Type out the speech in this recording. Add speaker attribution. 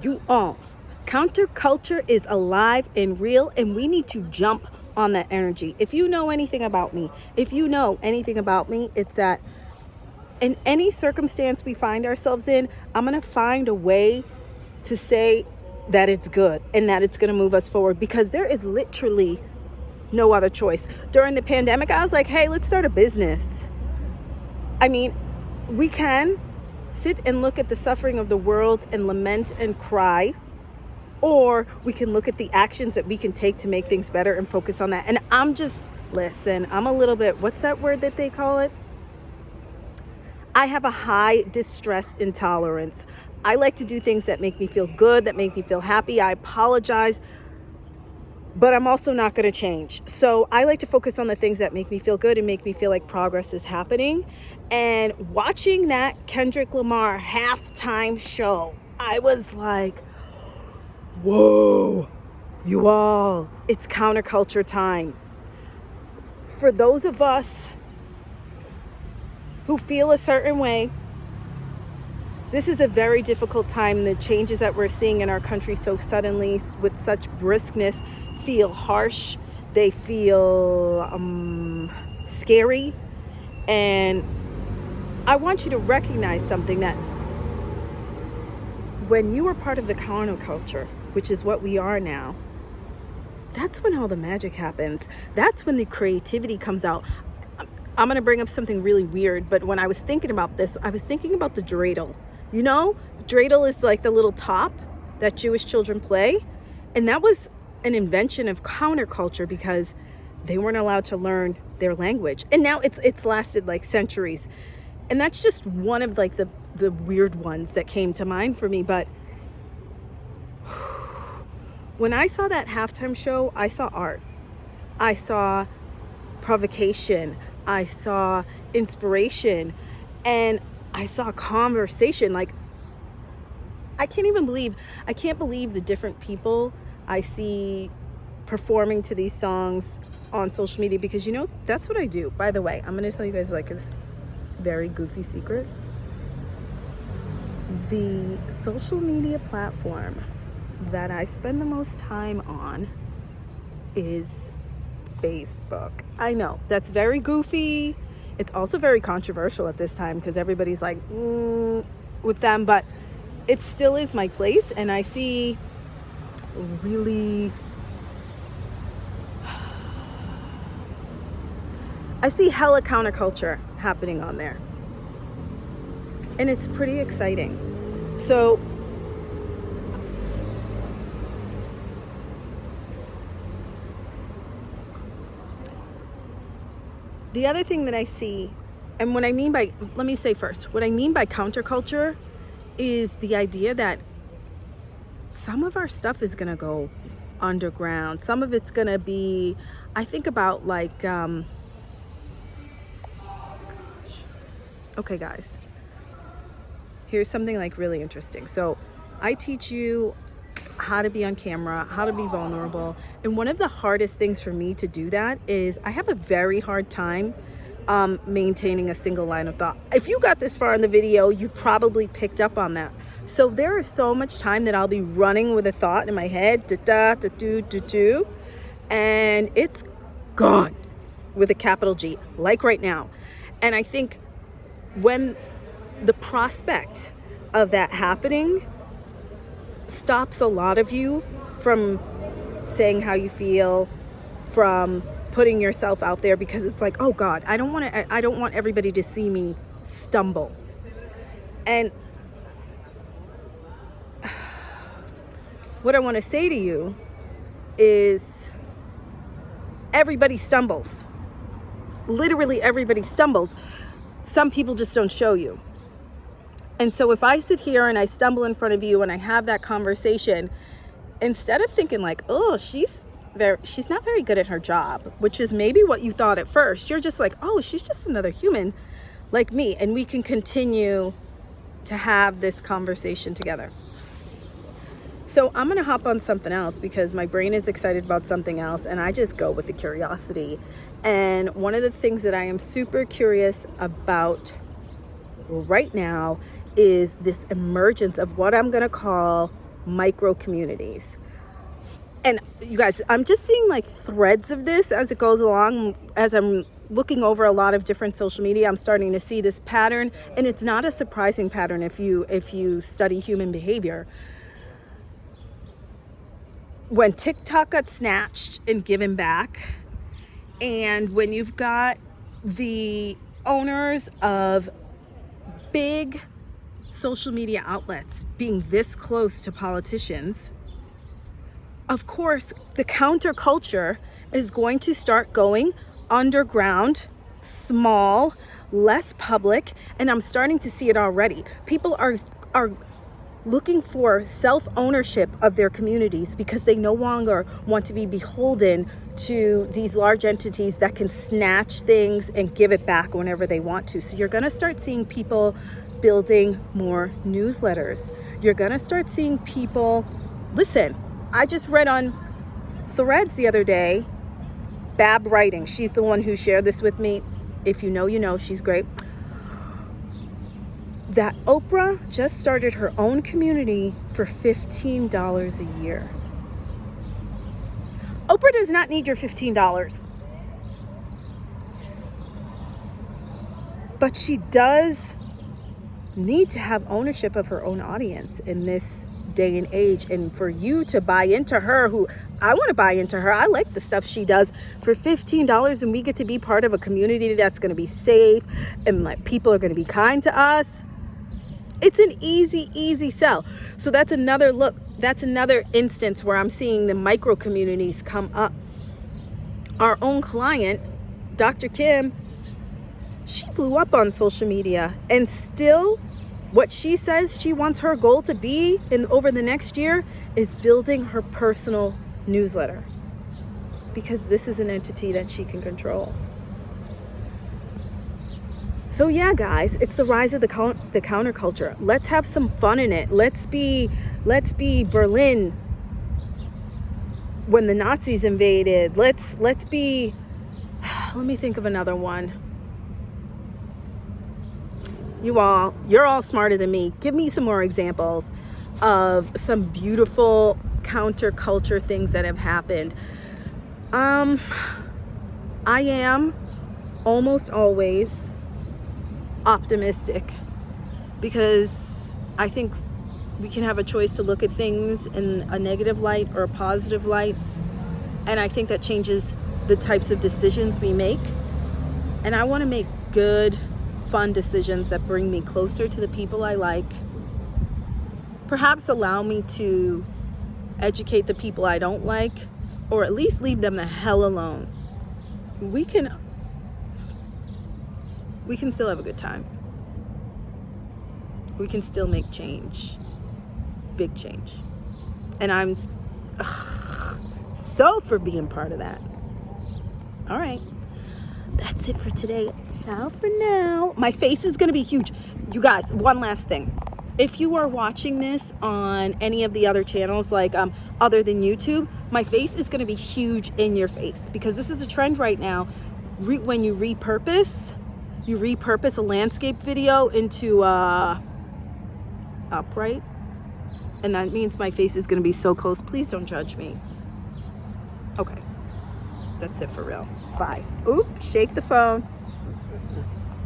Speaker 1: You all. Counterculture is alive and real, and we need to jump on that energy. If you know anything about me, it's that in any circumstance we find ourselves in, I'm going to find a way to say that it's good and that it's going to move us forward, because there is literally no other choice. During the pandemic, I was like, hey, let's start a business. I mean, we can sit and look at the suffering of the world and lament and cry, or we can look at the actions that we can take to make things better and focus on that. And I'm a little bit, what's that word that they call it? I have a high distress intolerance. I like to do things that make me feel good, that make me feel happy. I apologize, but I'm also not going to change. So I like to focus on the things that make me feel good and make me feel like progress is happening. And watching that Kendrick Lamar halftime show, I was like, whoa, you all, it's counterculture time. For those of us who feel a certain way, this is a very difficult time. The changes that we're seeing in our country so suddenly, with such briskness, feel harsh. They feel scary. And I want you to recognize something, that when you are part of the counterculture, which is what we are now, that's when all the magic happens. That's when the creativity comes out. I'm going to bring up something really weird, but when I was thinking about this, I was thinking about the dreidel. You know, the dreidel is like the little top that Jewish children play. And that was an invention of counterculture, because they weren't allowed to learn their language. And now it's lasted like centuries. And that's just one of like the weird ones that came to mind for me. But when I saw that halftime show, I saw art. I saw provocation. I saw inspiration. And I saw conversation. Like, I can't believe the different people I see performing to these songs on social media, because, you know, that's what I do. By the way, I'm going to tell you guys like this very goofy secret. The social media platform that I spend the most time on is Facebook. I know that's very goofy. It's also very controversial at this time, because everybody's like with them, but it still is my place. And I see hella counterculture happening on there, and it's pretty exciting. So the other thing that I see, and let me say first, what I mean by counterculture is the idea that some of our stuff is going to go underground. Some of it's going to be, I think about like, okay guys, here's something like really interesting. So I teach you how to be on camera, how to be vulnerable. And one of the hardest things for me to do that is I have a very hard time maintaining a single line of thought. If you got this far in the video, you probably picked up on that. So there is so much time that I'll be running with a thought in my head, and it's gone with a capital G, like right now. And I think when the prospect of that happening stops a lot of you from saying how you feel, from putting yourself out there, because it's like, oh God, I don't want everybody to see me stumble. And what I want to say to you is everybody stumbles. Literally everybody stumbles. Some people just don't show you. And so if I sit here and I stumble in front of you and I have that conversation, instead of thinking like, oh, she's not very good at her job, which is maybe what you thought at first, you're just like, oh, she's just another human like me, and we can continue to have this conversation together. So I'm going to hop on something else, because my brain is excited about something else, and I just go with the curiosity. And one of the things that I am super curious about right now is this emergence of what I'm going to call micro communities. And you guys, I'm just seeing like threads of this as it goes along. As I'm looking over a lot of different social media, I'm starting to see this pattern, and it's not a surprising pattern if you study human behavior. When TikTok got snatched and given back, and when you've got the owners of big social media outlets being this close to politicians, of course, the counterculture is going to start going underground, small, less public, and I'm starting to see it already. People are looking for self-ownership of their communities because they no longer want to be beholden to these large entities that can snatch things and give it back whenever they want to. So you're going to start seeing people building more newsletters. You're going to start seeing people, listen, I just read on Threads the other day, Bab Writing, she's the one who shared this with me. If you know, you know, she's great. That Oprah just started her own community for $15 a year. Oprah does not need your $15. But she does need to have ownership of her own audience in this day and age. And for you to buy into her, who I want to buy into her, I like the stuff she does, for $15, and we get to be part of a community that's going to be safe and like people are going to be kind to us. It's an easy sell. So that's another look. That's another instance where I'm seeing the micro communities come up. Our own client, Dr. Kim, she blew up on social media, and still what she says she wants her goal to be over the next year is building her personal newsletter, because this is an entity that she can control. So yeah, guys, it's the rise of the counterculture. Let's have some fun in it. Let's be Berlin when the Nazis invaded. Let's be, let me think of another one. You're all smarter than me. Give me some more examples of some beautiful counterculture things that have happened. I am almost always optimistic, because I think we can have a choice to look at things in a negative light or a positive light, and I think that changes the types of decisions we make. And I want to make good, fun decisions that bring me closer to the people I like, perhaps allow me to educate the people I don't like, or at least leave them the hell alone. We can still have a good time. We can still make change, big change. And I'm so for being part of that. All right, that's it for today. Ciao for now. My face is gonna be huge. You guys, one last thing. If you are watching this on any of the other channels, like other than YouTube, my face is gonna be huge in your face, because this is a trend right now. When you repurpose a landscape video into upright, and that means my face is going to be so close. Please don't judge me. Okay, that's it for real. Bye. Oop, shake the phone.